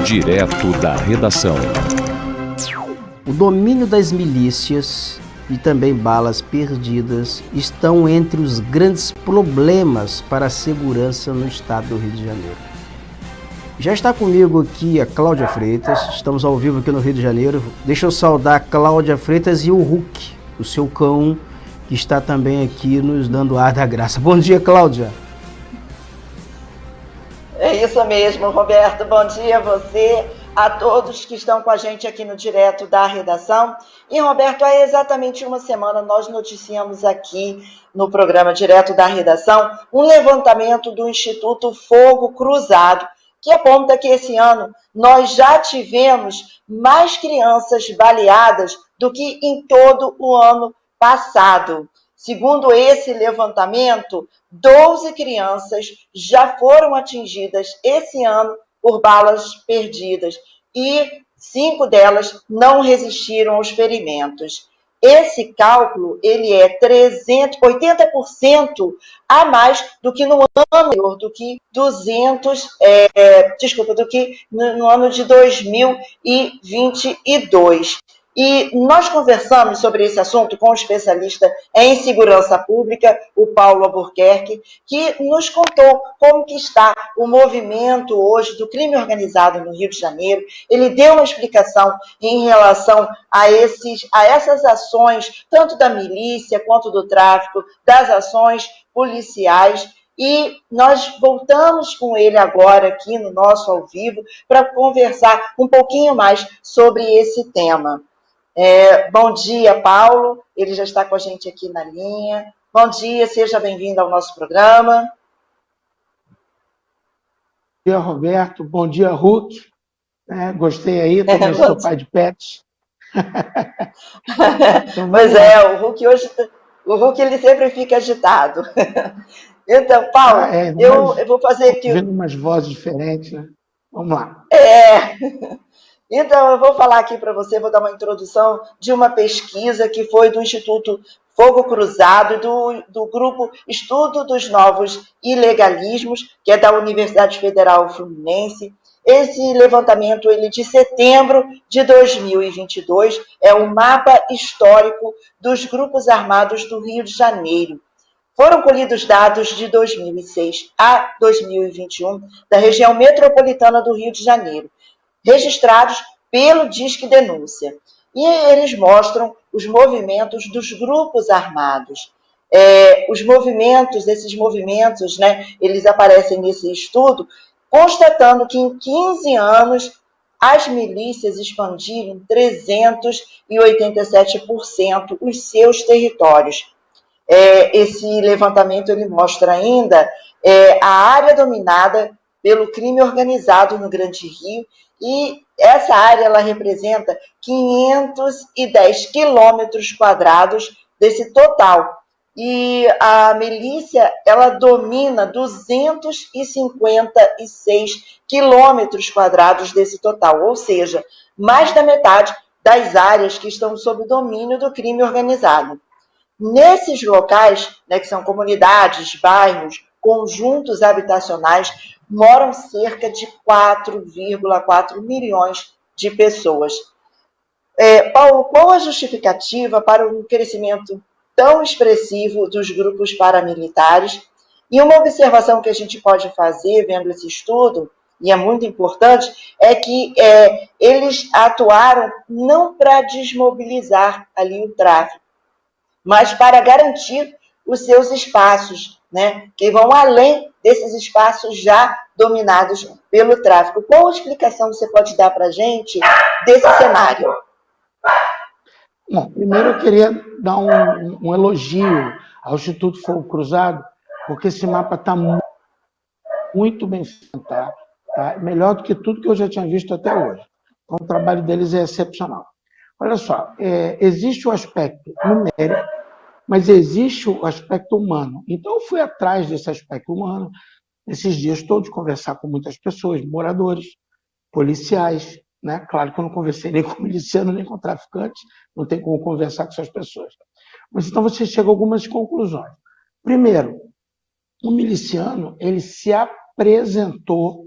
Direto da redação. O domínio das milícias e também balas perdidas estão entre os grandes problemas para a segurança no estado do Rio de Janeiro. Já está comigo aqui a Cláudia Freitas, estamos ao vivo aqui no Rio de Janeiro. Deixa eu saudar a Cláudia Freitas e o Hulk, o seu cão, que está também aqui nos dando ar da graça. Bom dia, Cláudia. É isso mesmo, Roberto. Bom dia a você, a todos que estão com a gente aqui no Direto da Redação. E, Roberto, há exatamente uma semana nós noticiamos aqui no programa Direto da Redação um levantamento do Instituto Fogo Cruzado, que aponta que esse ano nós já tivemos mais crianças baleadas do que em todo o ano passado. Segundo esse levantamento, 12 crianças já foram atingidas esse ano por balas perdidas e 5 delas não resistiram aos ferimentos. Esse cálculo ele é 80% a mais do que no ano anterior, do que no ano de 2022. E nós conversamos sobre esse assunto com o especialista em segurança pública, o Paulo Albuquerque, que nos contou como que está o movimento hoje do crime organizado no Rio de Janeiro. Ele deu uma explicação em relação a essas ações, tanto da milícia quanto do tráfico, das ações policiais. E nós voltamos com ele agora aqui no nosso ao vivo para conversar um pouquinho mais sobre esse tema. Bom dia, Paulo. Ele já está com a gente aqui na linha. Bom dia, seja bem-vindo ao nosso programa. Bom dia, Roberto. Bom dia, Hulk. Gostei aí, também sou pai de pets. Pois é, o Hulk hoje, ele sempre fica agitado. Então, Paulo, eu vou fazer aqui... Vendo umas vozes diferentes, né? Vamos lá. Então, eu vou falar aqui para você, vou dar uma introdução de uma pesquisa que foi do Instituto Fogo Cruzado e do grupo Estudo dos Novos Ilegalismos, que é da Universidade Federal Fluminense. Esse levantamento ele de setembro de 2022 é um mapa histórico dos grupos armados do Rio de Janeiro. Foram colhidos dados de 2006 a 2021 da região metropolitana do Rio de Janeiro, registrados pelo Disque Denúncia. E eles mostram os movimentos dos grupos armados. Esses movimentos, né, eles aparecem nesse estudo, constatando que em 15 anos as milícias expandiram 387% os seus territórios. Esse levantamento ele mostra ainda a área dominada pelo crime organizado no Grande Rio, e essa área ela representa 510 quilômetros quadrados desse total. E a milícia ela domina 256 quilômetros quadrados desse total, ou seja, mais da metade das áreas que estão sob o domínio do crime organizado. Nesses locais, né, que são comunidades, bairros, conjuntos habitacionais, moram cerca de 4,4 milhões de pessoas. Paulo, qual a justificativa para um crescimento tão expressivo dos grupos paramilitares? E uma observação que a gente pode fazer vendo esse estudo, e é muito importante, é que eles atuaram não para desmobilizar ali o tráfico, mas para garantir os seus espaços, né, que vão além desses espaços já dominados pelo tráfico. Qual a explicação você pode dar para a gente desse cenário? Bom, primeiro eu queria dar um elogio ao Instituto Fogo Cruzado, porque esse mapa está muito bem feito, tá? Melhor do que tudo que eu já tinha visto até hoje. Então, o trabalho deles é excepcional. Olha só, existe o aspecto numérico, mas existe o aspecto humano. Então, eu fui atrás desse aspecto humano, esses dias todos, conversar com muitas pessoas, moradores, policiais, né? Claro que eu não conversei nem com miliciano, nem com traficantes, não tem como conversar com essas pessoas. Mas então você chega a algumas conclusões. Primeiro, o miliciano, ele se apresentou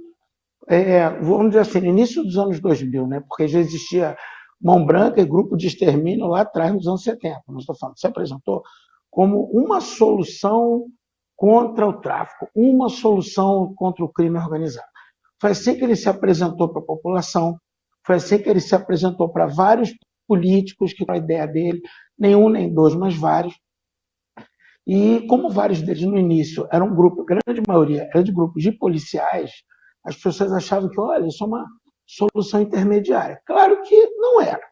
vamos dizer assim, no início dos anos 2000, né? Porque já existia Mão Branca e Grupo de Extermínio lá atrás, nos anos 70. Não estou falando, se apresentou como uma solução contra o tráfico, uma solução contra o crime organizado. Foi assim que ele se apresentou para a população, foi assim que ele se apresentou para vários políticos que, com a ideia dele, nenhum nem dois, mas vários. E como vários deles no início eram um grupo, a grande maioria era de grupos de policiais, as pessoas achavam que, olha, isso é uma solução intermediária. Claro que não era.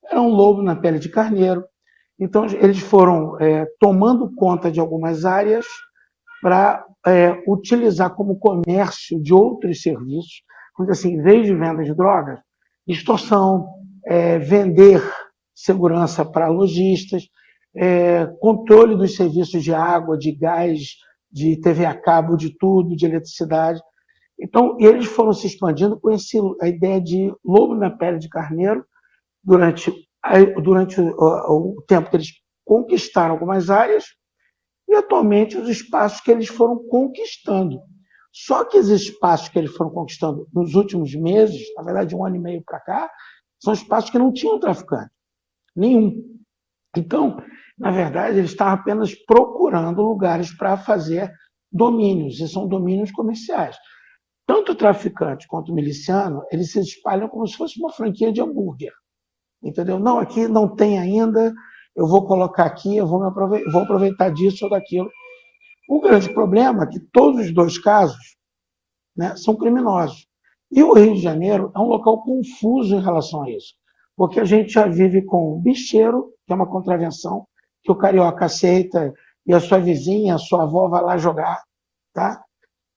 Era um lobo na pele de carneiro. Então, eles foram tomando conta de algumas áreas para utilizar como comércio de outros serviços, assim, em vez de venda de drogas, extorsão, vender segurança para lojistas, controle dos serviços de água, de gás, de TV a cabo, de tudo, de eletricidade. Então, eles foram se expandindo com a ideia de lobo na pele de carneiro durante o tempo que eles conquistaram algumas áreas e, atualmente, os espaços que eles foram conquistando. Só que os espaços que eles foram conquistando nos últimos meses, na verdade, 1 ano e meio para cá, são espaços que não tinham traficante, nenhum. Então, na verdade, eles estavam apenas procurando lugares para fazer domínios, e são domínios comerciais. Tanto o traficante quanto o miliciano, eles se espalham como se fosse uma franquia de hambúrguer. Entendeu? Não, aqui não tem ainda, eu vou colocar aqui, eu vou aproveitar disso ou daquilo. O grande problema é que todos os dois casos, né, são criminosos. E o Rio de Janeiro é um local confuso em relação a isso, porque a gente já vive com o bicheiro, que é uma contravenção, que o carioca aceita e a sua vizinha, a sua avó vai lá jogar, tá?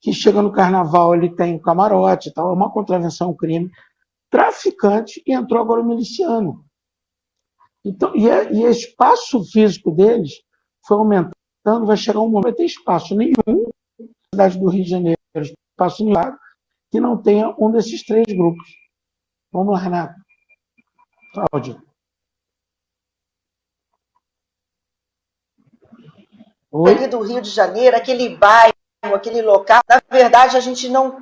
Que chega no carnaval, ele tem um camarote, tal, é uma contravenção, um crime. Traficante e entrou agora o miliciano. Então, e o espaço físico deles foi aumentando, vai chegar um momento, não vai ter espaço nenhum na cidade do Rio de Janeiro, espaço nenhum, que não tenha um desses 3 grupos. Vamos lá, Renato. Cláudio. Oi? Ali do Rio de Janeiro, aquele bairro, aquele local, na verdade, a gente não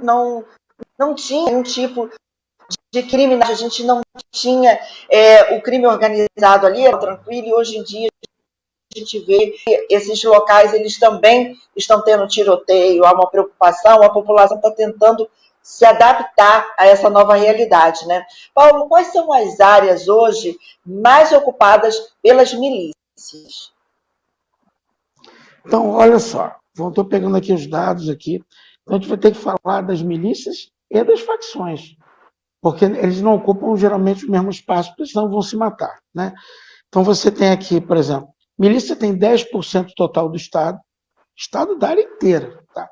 tinha um tipo de crime, a gente não tinha o crime organizado ali, era tranquilo, e hoje em dia a gente vê que esses locais, eles também estão tendo tiroteio, há uma preocupação, a população está tentando se adaptar a essa nova realidade, né? Paulo, quais são as áreas hoje mais ocupadas pelas milícias? Então, olha só, estou pegando aqui os dados aqui, então a gente vai ter que falar das milícias e das facções, porque eles não ocupam geralmente o mesmo espaço, porque senão vão se matar, né? Então você tem aqui, por exemplo, milícia tem 10% total do Estado da área inteira, tá?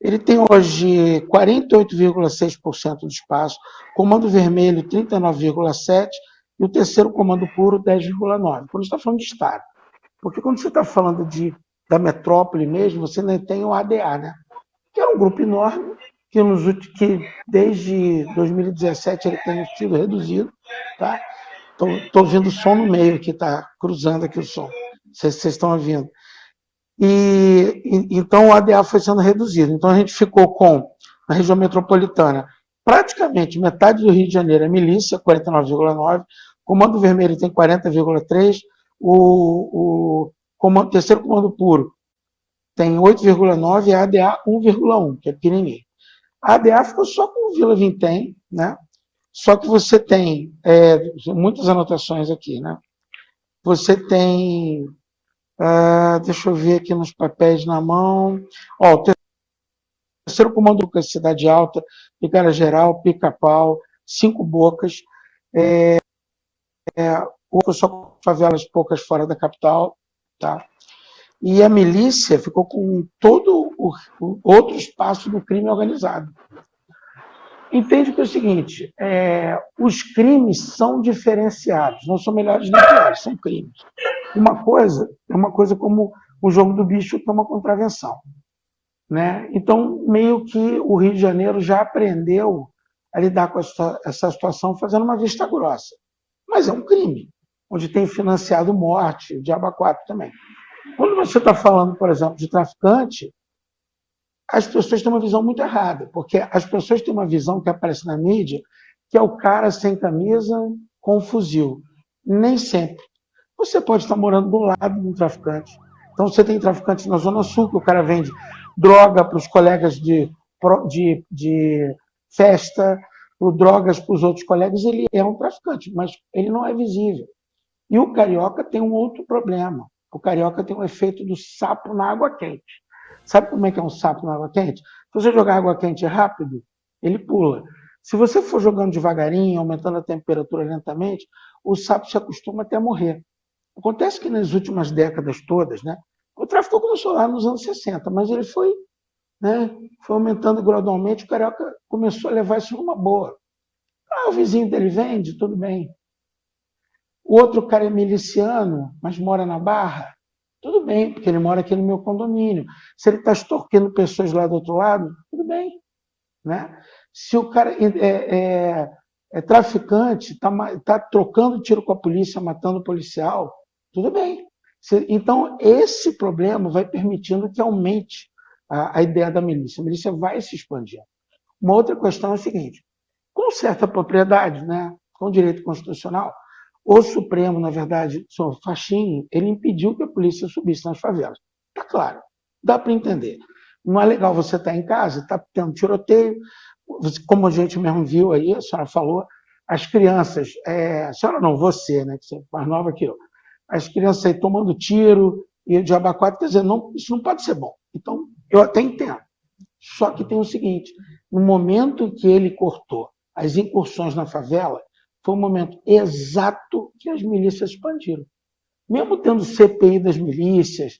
Ele tem hoje 48,6% do espaço, Comando Vermelho 39,7% e o terceiro Comando Puro 10,9%. Quando a gente está falando de Estado. Porque quando você está falando da metrópole mesmo, você ainda tem o ADA, né? Que é um grupo enorme, que desde 2017 ele tem sido reduzido, tá? Estou ouvindo o som no meio aqui, está cruzando aqui o som. Não sei se vocês estão ouvindo. Então o ADA foi sendo reduzido. Então a gente ficou com, na região metropolitana, praticamente metade do Rio de Janeiro é milícia, 49,9%, Comando Vermelho tem 40,3%, o terceiro Comando Puro tem 8,9% e a ADA 1,1%, que é pequenininho. A ADA ficou só com Vila Vintém, né? Só que você tem muitas anotações aqui, né? Você tem, deixa eu ver aqui nos papéis na mão, o terceiro comando da Cidade Alta, Picada Geral, Pica-Pau, 5 Bocas, só favelas poucas fora da capital, tá? E a milícia ficou com todo o outro espaço do crime organizado. Entende que é o seguinte, os crimes são diferenciados, não são melhores nem piores, são crimes. Uma coisa é uma coisa como o jogo do bicho, que é uma contravenção, né? Então, meio que o Rio de Janeiro já aprendeu a lidar com essa situação fazendo uma vista grossa. Mas é um crime, onde tem financiado morte, o diabo a quatro também. Quando você está falando, por exemplo, de traficante, as pessoas têm uma visão muito errada, porque as pessoas têm uma visão que aparece na mídia, que é o cara sem camisa com um fuzil. Nem sempre. Você pode estar morando do lado de um traficante. Então, você tem traficantes na Zona Sul, que o cara vende droga para os colegas de festa, drogas para os outros colegas, ele é um traficante, mas ele não é visível. E o carioca tem um outro problema. O carioca tem o efeito do sapo na água quente. Sabe como é que é um sapo na água quente? Se você jogar água quente rápido, ele pula. Se você for jogando devagarinho, aumentando a temperatura lentamente, o sapo se acostuma até morrer. Acontece que nas últimas décadas todas, né, o tráfico começou lá nos anos 60, mas ele foi aumentando gradualmente, o carioca começou a levar isso numa boa. O vizinho dele vende, tudo bem. O outro cara é miliciano, mas mora na Barra, tudo bem, porque ele mora aqui no meu condomínio. Se ele está extorquindo pessoas lá do outro lado, tudo bem. Né? Se o cara é traficante, está trocando tiro com a polícia, matando o policial, tudo bem. Então, esse problema vai permitindo que aumente a ideia da milícia. A milícia vai se expandindo. Uma outra questão é a seguinte: com certa propriedade, né, com direito constitucional, o Supremo, na verdade, o senhor Fachin, ele impediu que a polícia subisse nas favelas. Está claro, dá para entender. Não é legal você estar em casa, está tendo tiroteio, como a gente mesmo viu aí, a senhora falou, as crianças, a senhora não, você, né, que você é mais nova que eu, as crianças aí tomando tiro e o diabo a quatro, quer dizer, não, isso não pode ser bom. Então, eu até entendo. Só que tem o seguinte: no momento que ele cortou as incursões na favela, foi o momento exato que as milícias expandiram. Mesmo tendo CPI das milícias,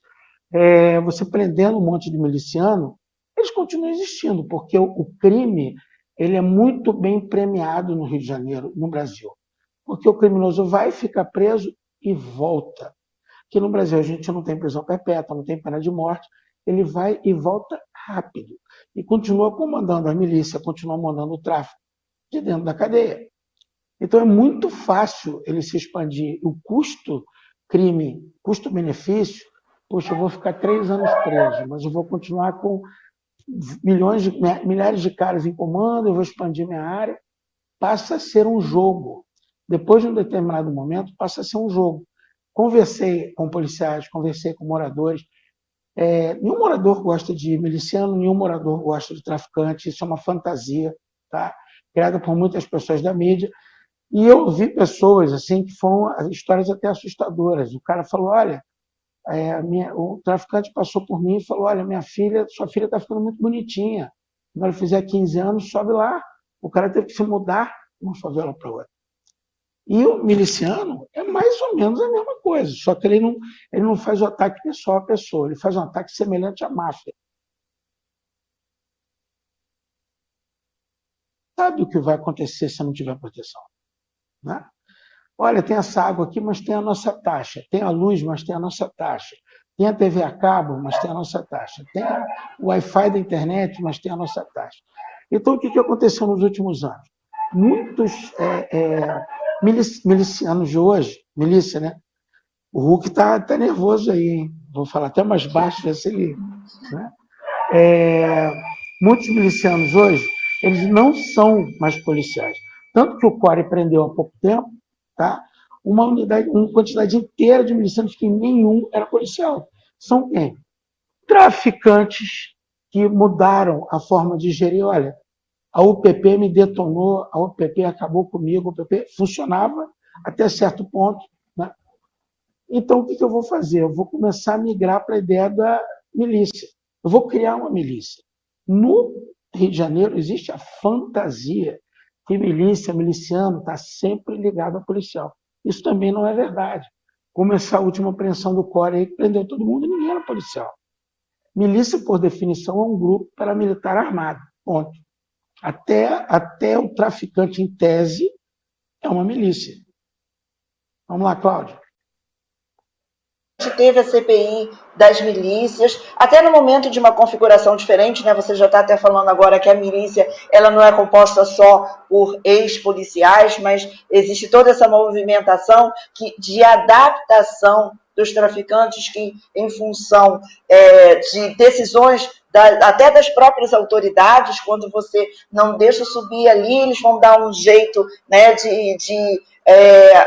você prendendo um monte de miliciano, eles continuam existindo, porque o crime ele é muito bem premiado no Rio de Janeiro, no Brasil. Porque o criminoso vai ficar preso e volta. Aqui no Brasil a gente não tem prisão perpétua, não tem pena de morte, ele vai e volta rápido. E continua comandando a milícia, continua mandando o tráfico de dentro da cadeia. Então é muito fácil ele se expandir. O custo-crime, custo-benefício, poxa, eu vou ficar 3 anos preso, mas eu vou continuar com milhares de caras em comando, eu vou expandir minha área. Passa a ser um jogo. Depois de um determinado momento, passa a ser um jogo. Conversei com policiais, conversei com moradores. Nenhum morador gosta de miliciano, nenhum morador gosta de traficante. Isso é uma fantasia, tá? Criada por muitas pessoas da mídia. E eu vi pessoas assim que foram histórias até assustadoras. O cara falou: olha, o traficante passou por mim e falou: olha, sua filha está ficando muito bonitinha. Quando ela fizer 15 anos, sobe lá. O cara teve que se mudar de uma favela para outra. E o miliciano é mais ou menos a mesma coisa, só que ele não faz o ataque pessoal à pessoa, ele faz um ataque semelhante à máfia. Sabe o que vai acontecer se não tiver proteção? Né? Olha, tem essa água aqui, mas tem a nossa taxa. Tem a luz, mas tem a nossa taxa. Tem a TV a cabo, mas tem a nossa taxa. Tem o Wi-Fi da internet, mas tem a nossa taxa. Então, o que aconteceu nos últimos anos? Muitos milicianos de hoje, milícia, né? O Hulk está nervoso aí, hein? Vou falar até mais baixo, ver se ele... Né? Muitos milicianos hoje, eles não são mais policiais. Tanto que o CORE prendeu há pouco tempo, tá? uma quantidade inteira de milicianos que nenhum era policial. São quem? Traficantes que mudaram a forma de gerir. Olha, a UPP me detonou, a UPP acabou comigo, a UPP funcionava até certo ponto. Né? Então, o que eu vou fazer? Eu vou começar a migrar para a ideia da milícia. Eu vou criar uma milícia. No Rio de Janeiro existe a fantasia que miliciano está sempre ligado a policial. Isso também não é verdade. Como essa última apreensão do CORE aí, que prendeu todo mundo, ninguém era policial. Milícia, por definição, é um grupo paramilitar armado. Ponto. Até o traficante, em tese, é uma milícia. Vamos lá, Cláudia. A gente teve a CPI das milícias, até no momento de uma configuração diferente, né? Você já está até falando agora que a milícia ela não é composta só por ex-policiais, mas existe toda essa movimentação de adaptação dos traficantes que, em função de decisões até das próprias autoridades, quando você não deixa subir ali, eles vão dar um jeito, né,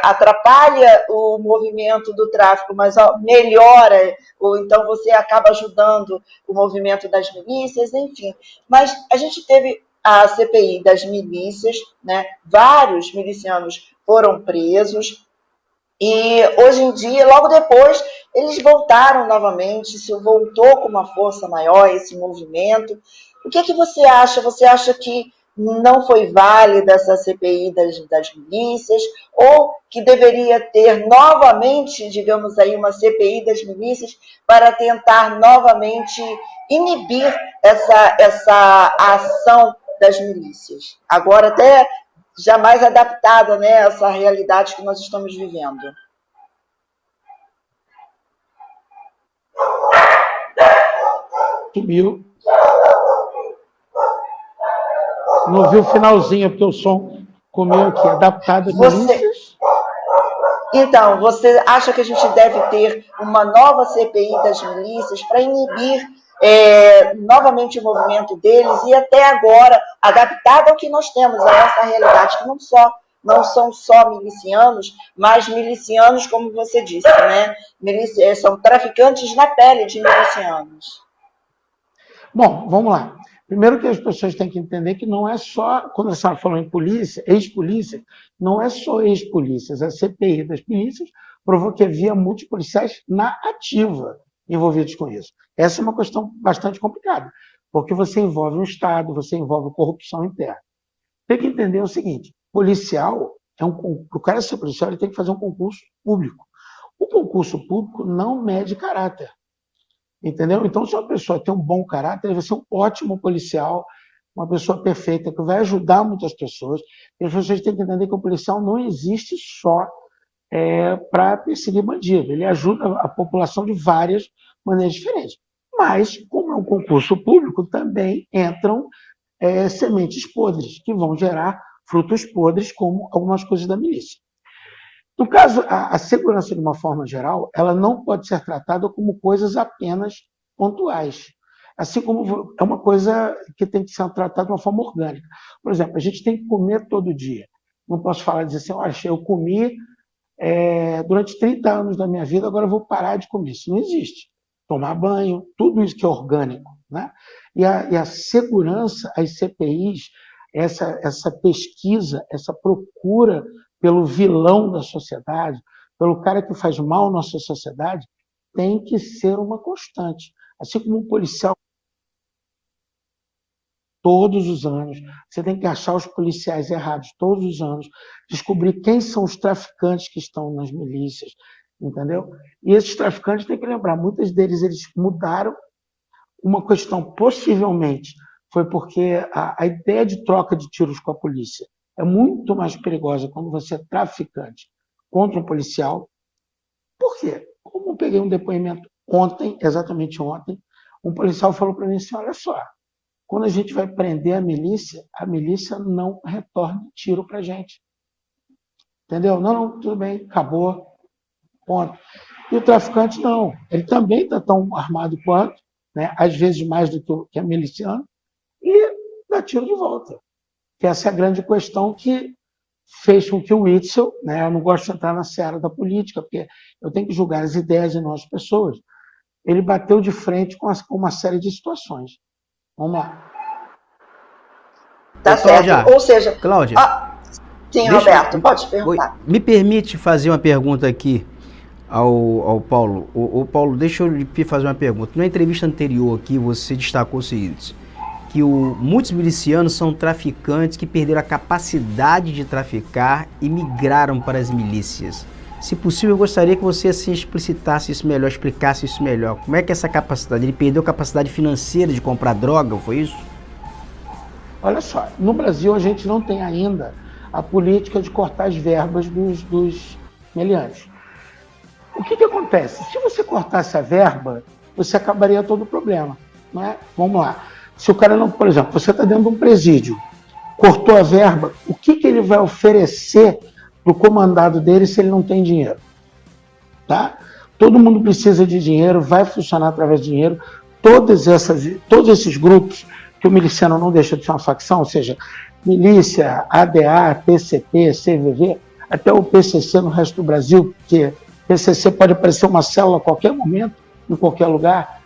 atrapalha o movimento do tráfico, mas melhora, ou então você acaba ajudando o movimento das milícias, enfim. Mas a gente teve a CPI das milícias, né, vários milicianos foram presos, e hoje em dia, logo depois, eles voltaram novamente, se voltou com uma força maior esse movimento. O que é que você acha? Você acha que não foi válida essa CPI das milícias, ou que deveria ter novamente, digamos aí, uma CPI das milícias para tentar novamente inibir essa ação das milícias? Agora até já mais adaptada, né, a essa realidade que nós estamos vivendo. Sumiu. Não ouvi o finalzinho, porque o som comeu aqui. Adaptada às milícias. Então, você acha que a gente deve ter uma nova CPI das milícias para inibir novamente o movimento deles e até agora adaptado ao que nós temos, a essa realidade, que não são só milicianos, mas milicianos, como você disse, né? São traficantes na pele de milicianos. Bom, vamos lá. Primeiro que as pessoas têm que entender que não é só, quando a senhora falou em polícia, ex-polícia, não é só ex-polícias. A CPI das milícias provou que havia multipoliciais na ativa envolvidos com isso. Essa é uma questão bastante complicada, porque você envolve o Estado, você envolve corrupção interna. Tem que entender o seguinte, policial, o cara ser policial, ele tem que fazer um concurso público. O concurso público não mede caráter, entendeu? Então, se uma pessoa tem um bom caráter, ele vai ser um ótimo policial, uma pessoa perfeita, que vai ajudar muitas pessoas. E as pessoas têm que entender que o policial não existe só para perseguir bandido. Ele ajuda a população de várias maneiras diferentes. Mas, como é um concurso público, também entram sementes podres, que vão gerar frutos podres, como algumas coisas da milícia. No caso, a segurança, de uma forma geral, ela não pode ser tratada como coisas apenas pontuais. Assim como é uma coisa que tem que ser tratada de uma forma orgânica. Por exemplo, a gente tem que comer todo dia. Não posso falar e dizer assim, olha, eu comi durante 30 anos da minha vida, agora eu vou parar de comer. Isso não existe. Tomar banho, tudo isso que é orgânico, né? E a segurança, as CPIs, essa pesquisa, essa procura pelo vilão da sociedade, pelo cara que faz mal à nossa sociedade, tem que ser uma constante. Assim como um policial, todos os anos, você tem que achar os policiais errados todos os anos, descobrir quem são os traficantes que estão nas milícias, entendeu? E esses traficantes, tem que lembrar, muitos deles eles mudaram. Uma questão, possivelmente, foi porque a ideia de troca de tiros com a polícia é muito mais perigosa quando você é traficante contra um policial. Por quê? Como eu peguei um depoimento ontem, exatamente ontem, um policial falou para mim assim, olha só, quando a gente vai prender a milícia não retorna tiro para a gente. Entendeu? Não, tudo bem, acabou, ponto. E o traficante não, ele também está tão armado quanto, né? Às vezes mais do que é miliciano, e dá tiro de volta. Que essa é a grande questão que fez com que o Witzel, né, eu não gosto de entrar na seara da política, porque eu tenho que julgar as ideias de nós pessoas, ele bateu de frente com uma série de situações. Vamos lá. Tá certo. Ou seja... Cláudia. Sim, Roberto, pode perguntar. Me permite fazer uma pergunta aqui ao Paulo. Paulo, deixa eu lhe fazer uma pergunta. Na entrevista anterior aqui, você destacou o seguinte, que muitos milicianos são traficantes que perderam a capacidade de traficar e migraram para as milícias. Se possível, eu gostaria que você assim explicitasse isso melhor, explicasse isso melhor. Como é que é essa capacidade? Ele perdeu a capacidade financeira de comprar droga, foi isso? Olha só, no Brasil a gente não tem ainda a política de cortar as verbas dos meliantes. O que acontece? Se você cortasse a verba, você acabaria todo o problema, não é? Vamos lá. Se o cara não, por exemplo, você está dentro de um presídio, cortou a verba, o que ele vai oferecer para o comandado dele se ele não tem dinheiro? Tá? Todo mundo precisa de dinheiro, vai funcionar através de dinheiro. todos esses grupos, que o miliciano não deixa de ser uma facção, ou seja, milícia, ADA, PCP, CVV, até o PCC no resto do Brasil, porque PCC pode aparecer uma célula a qualquer momento, em qualquer lugar,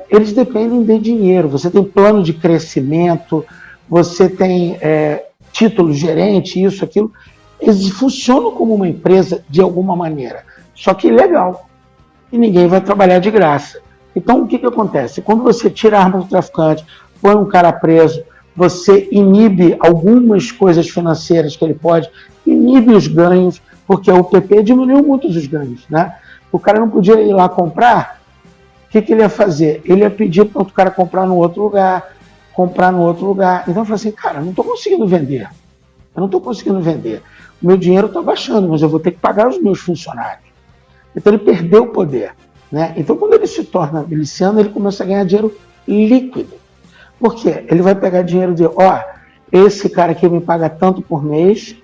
eles dependem de dinheiro. Você tem plano de crescimento, você tem título gerente, isso, aquilo. Eles funcionam como uma empresa de alguma maneira, só que ilegal. E ninguém vai trabalhar de graça. Então, o que acontece? Quando você tira a arma do traficante, põe um cara preso, você inibe algumas coisas financeiras que ele pode, inibe os ganhos, porque o PP diminuiu muito os ganhos, né? O cara não podia ir lá comprar, o que ele ia fazer? Ele ia pedir para outro cara comprar no outro lugar. Então eu falei assim, cara, eu não estou conseguindo vender. O meu dinheiro está baixando, mas eu vou ter que pagar os meus funcionários. Então ele perdeu o poder, né? Então quando ele se torna miliciano, ele começa a ganhar dinheiro líquido. Por quê? Ele vai pegar dinheiro de, esse cara aqui me paga tanto por mês,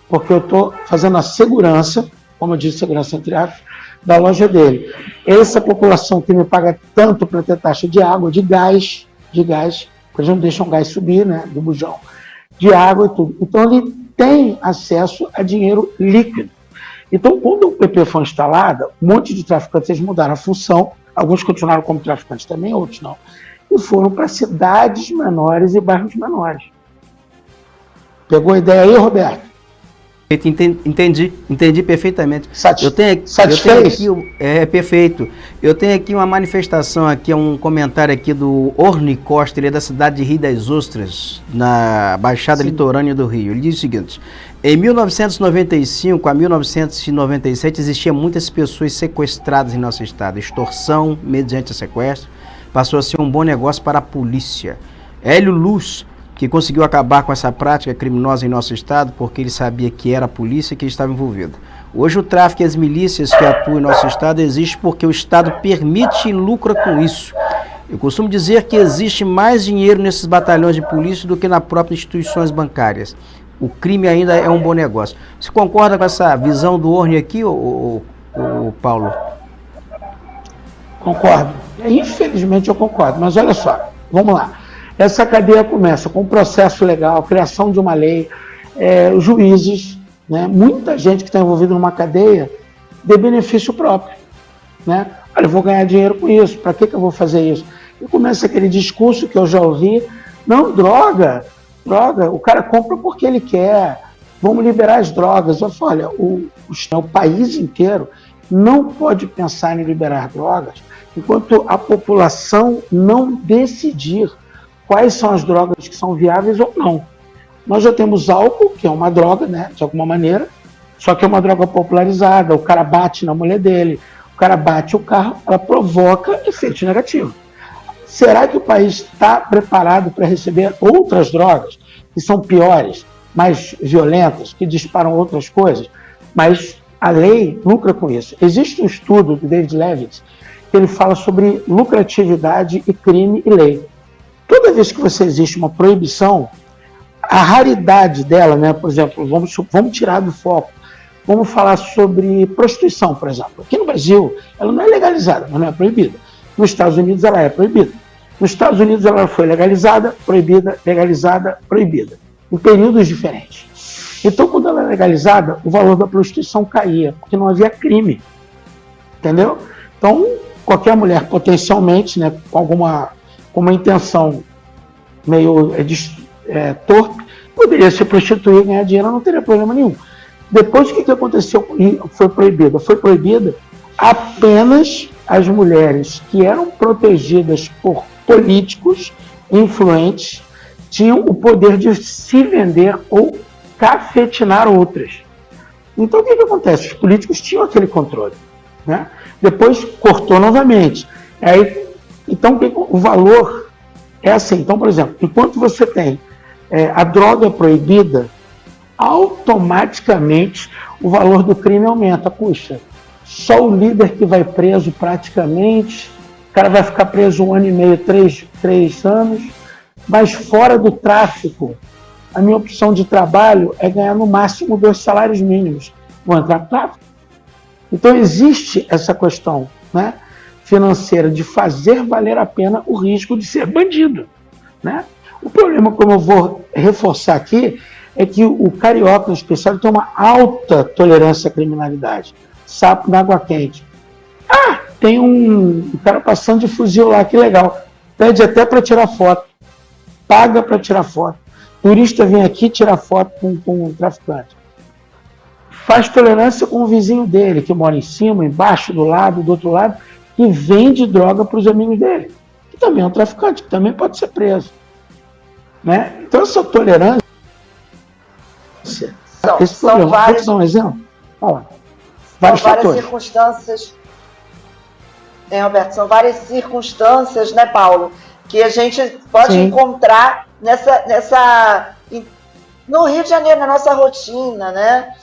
porque eu estou fazendo a segurança, como eu disse, segurança entre aspas, da loja dele. Essa população que me paga tanto para ter taxa de água, de gás, porque eles não deixam o gás subir, né, do bujão, de água e tudo. Então ele tem acesso a dinheiro líquido. Então, quando o PP foi instalado, um monte de traficantes, eles mudaram a função, alguns continuaram como traficantes também, outros não, e foram para cidades menores e bairros menores. Pegou a ideia aí, Roberto? Entendi perfeitamente. Perfeito. Eu tenho aqui uma manifestação, um comentário aqui do Orni Costa, ele é da cidade de Rio das Ostras, na Baixada Litorânea do Rio. Ele diz o seguinte: em 1995 a 1997 existiam muitas pessoas sequestradas em nosso estado. Extorsão mediante sequestro passou a ser um bom negócio para a polícia. Hélio Luz, que conseguiu acabar com essa prática criminosa em nosso estado, porque ele sabia que era a polícia que estava envolvida. Hoje o tráfico e as milícias que atuam em nosso estado existem porque o estado permite e lucra com isso. Eu costumo dizer que existe mais dinheiro nesses batalhões de polícia do que nas próprias instituições bancárias. O crime ainda é um bom negócio. Você concorda com essa visão do Orne aqui, Paulo? Concordo. Infelizmente eu concordo, mas olha só, vamos lá. Essa cadeia começa com um processo legal, criação de uma lei, juízes, né? Muita gente que está envolvida numa cadeia de benefício próprio, né? Olha, eu vou ganhar dinheiro com isso, para que eu vou fazer isso? E começa aquele discurso que eu já ouvi, não, droga, o cara compra porque ele quer, vamos liberar as drogas. Eu falo, olha, o país inteiro não pode pensar em liberar drogas enquanto a população não decidir quais são as drogas que são viáveis ou não. Nós já temos álcool, que é uma droga, né, de alguma maneira, só que é uma droga popularizada, o cara bate na mulher dele, o cara bate o carro, ela provoca efeitos negativos. Será que o país está preparado para receber outras drogas, que são piores, mais violentas, que disparam outras coisas? Mas a lei lucra com isso. Existe um estudo do David Levitt, que ele fala sobre lucratividade e crime e lei. Toda vez que existe uma proibição, a raridade dela, né, por exemplo, vamos tirar do foco, vamos falar sobre prostituição, por exemplo. Aqui no Brasil, ela não é legalizada, mas não é proibida. Nos Estados Unidos, ela é proibida. Nos Estados Unidos, ela foi legalizada, proibida, legalizada, proibida, em períodos diferentes. Então, quando ela é legalizada, o valor da prostituição caía, porque não havia crime. Entendeu? Então, qualquer mulher potencialmente, né, com uma intenção meio torpe, poderia se prostituir e ganhar dinheiro, não teria problema nenhum. Depois, o que aconteceu? Foi proibida apenas as mulheres que eram protegidas por políticos influentes tinham o poder de se vender ou cafetinar outras. Então, o que acontece? Os políticos tinham aquele controle, né? Depois, cortou novamente. Então, o valor é assim. Então, por exemplo, enquanto você tem a droga proibida, automaticamente o valor do crime aumenta. Puxa, só o líder que vai preso praticamente, o cara vai ficar preso 1 ano e meio, 3 anos, mas fora do tráfico, a minha opção de trabalho é ganhar no máximo 2 salários mínimos. Vou entrar no tráfico. Então existe essa questão, né? financeira de fazer valer a pena o risco de ser bandido, né? O problema, como eu vou reforçar aqui, é que o carioca, em especial, tem uma alta tolerância à criminalidade. Sapo na água quente. Ah, tem um cara passando de fuzil lá, que legal. Pede até para tirar foto. Paga para tirar foto. Turista vem aqui tirar foto com um traficante. Faz tolerância com o vizinho dele, que mora em cima, embaixo, do lado, do outro lado, que vende droga para os amigos dele. Que também é um traficante, que também pode ser preso. Né? Então, essa tolerância... esse problema. Vários... Vou dar um exemplo? Várias circunstâncias... Roberto, são várias circunstâncias, né, Paulo, que a gente pode encontrar no Rio de Janeiro, na nossa rotina, né?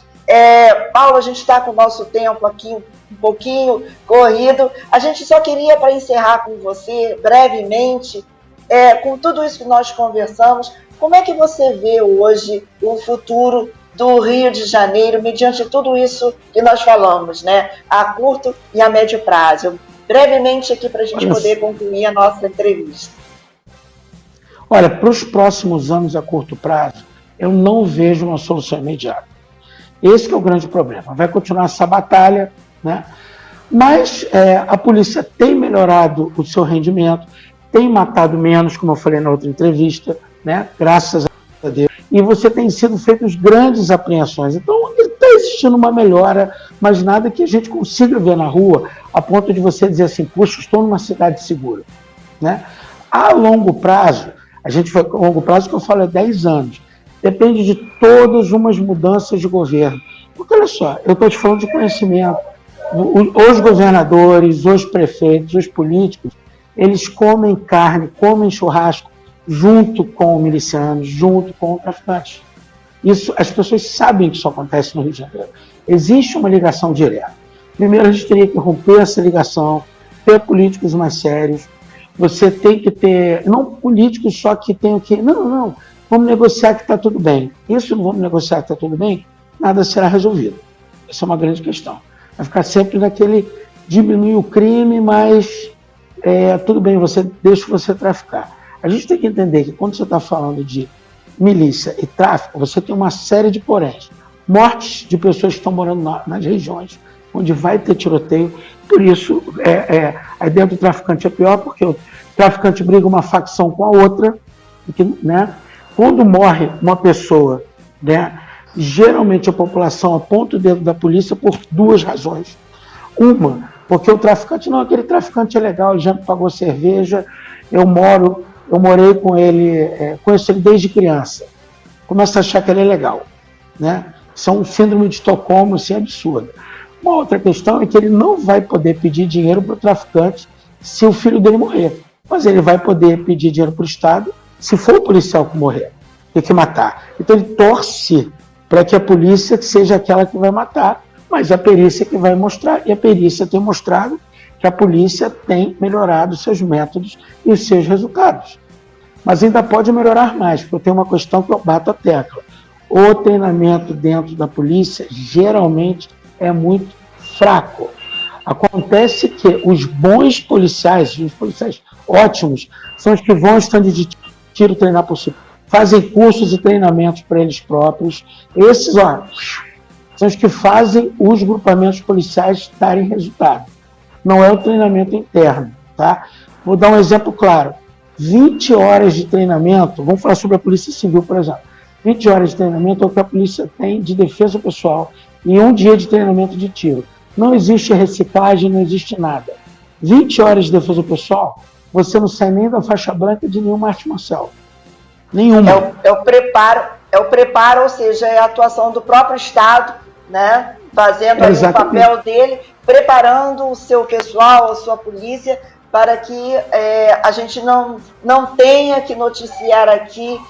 Paulo, a gente está com o nosso tempo aqui um pouquinho corrido. A gente só queria, para encerrar com você, brevemente, com tudo isso que nós conversamos, como é que você vê hoje o futuro do Rio de Janeiro, mediante tudo isso que nós falamos, né? A curto e a médio prazo. Brevemente aqui para a gente poder concluir a nossa entrevista. Olha, para os próximos anos a curto prazo, eu não vejo uma solução imediata. Esse que é o grande problema. Vai continuar essa batalha, né? Mas a polícia tem melhorado o seu rendimento, tem matado menos, como eu falei na outra entrevista, né? Graças a Deus. E você tem sido feitas grandes apreensões. Então, está existindo uma melhora, mas nada que a gente consiga ver na rua, a ponto de você dizer assim, puxa, estou numa cidade segura. Né? A longo prazo, a longo prazo que eu falo é 10 anos, depende de todas umas mudanças de governo. Porque, olha só, eu estou te falando de conhecimento. Os governadores, os prefeitos, os políticos, eles comem carne, comem churrasco, junto com milicianos, junto com traficantes. Isso, as pessoas sabem que isso acontece no Rio de Janeiro. Existe uma ligação direta. Primeiro, a gente teria que romper essa ligação, ter políticos mais sérios. Você tem que ter, não políticos só que tenham que... Não, vamos negociar que está tudo bem. Isso não vamos negociar que está tudo bem, nada será resolvido. Essa é uma grande questão. Vai ficar sempre naquele diminuir o crime, mas tudo bem, deixa você traficar. A gente tem que entender que quando você está falando de milícia e tráfico, você tem uma série de poréns. Mortes de pessoas que estão morando nas regiões onde vai ter tiroteio. Por isso, aí dentro do traficante é pior, porque o traficante briga uma facção com a outra. Porque, né, quando morre uma pessoa, né, geralmente a população aponta o dedo da polícia por duas razões. Uma, porque o traficante, não, aquele traficante é legal, ele já me pagou cerveja, eu morei com ele, conheço ele desde criança. Começa a achar que ele é legal. Né? Isso é um síndrome de Estocolmo, assim, absurdo. Uma outra questão é que ele não vai poder pedir dinheiro para o traficante se o filho dele morrer. Mas ele vai poder pedir dinheiro para o Estado se for o policial que morrer, tem que matar. Então ele torce para que a polícia seja aquela que vai matar, mas a perícia que vai mostrar. E a perícia tem mostrado que a polícia tem melhorado seus métodos e os seus resultados. Mas ainda pode melhorar mais, porque eu tenho uma questão que eu bato a tecla. O treinamento dentro da polícia geralmente é muito fraco. Acontece que os bons policiais, os policiais ótimos, são os que vão ao stand de tiro treinar por si, fazem cursos e treinamentos para eles próprios. Esses, são os que fazem os grupamentos policiais darem resultado. Não é o treinamento interno, tá? Vou dar um exemplo claro. 20 horas de treinamento, vamos falar sobre a Polícia Civil, por exemplo. 20 horas de treinamento é o que a polícia tem de defesa pessoal e 1 dia de treinamento de tiro. Não existe reciclagem, não existe nada. 20 horas de defesa pessoal, você não sai nem da faixa branca de nenhuma arte marcial. Nenhuma. É o preparo, ou seja, é a atuação do próprio Estado, né? Fazendo ali o papel dele, preparando o seu pessoal, a sua polícia, para que a gente não tenha que noticiar aqui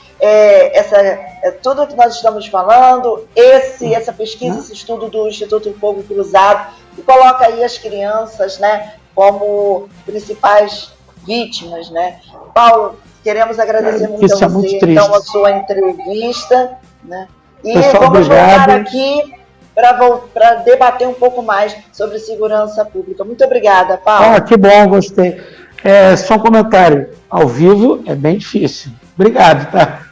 tudo que nós estamos falando, essa pesquisa, esse estudo do Instituto Fogo Cruzado, que coloca aí as crianças, né, como principais vítimas, né? Paulo, queremos agradecer muito a você, então, a sua entrevista, né? E pessoal, vamos voltar aqui para debater um pouco mais sobre segurança pública. Muito obrigada, Paulo. Que bom, gostei. Só um comentário. Ao vivo é bem difícil. Obrigado, tá?